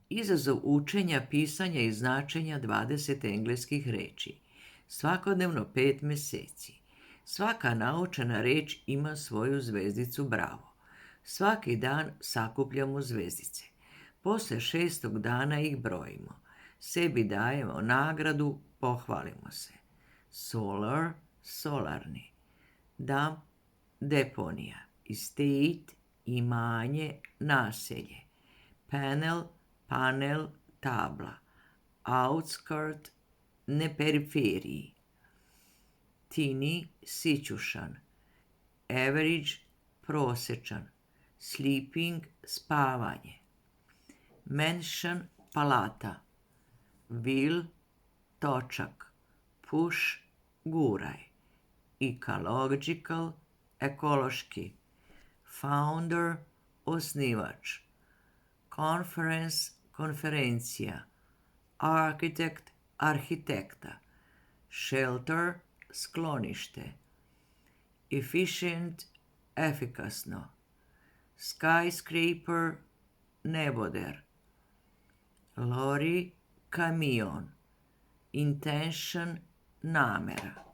Izazov učenja, pisanja i značenja 20 engleskih reči. Svakodnevno 5 meseci. Svaka naučena reč ima svoju zvezdicu bravo. Svaki dan sakupljamo zvezdice. Posle 6. dana ih brojimo. Sebi dajemo nagradu, pohvalimo se. Solar, solarni. Dump, deponija. Estate, imanje, naselje. Panel, panel, tabla. Outskirt, ne periferiji. Tini, sićušan. Average, prosečan. Sleeping, spavanje. Mansion, palata. Wheel, točak. Push, guraj. Ecological, ekološki. Founder, osnivač. Conference, konferencija. Architect, arhitekta. Shelter, sklonište. Efficient, efikasno. Skyscraper, neboder. Lorry, kamion. Intention, namera.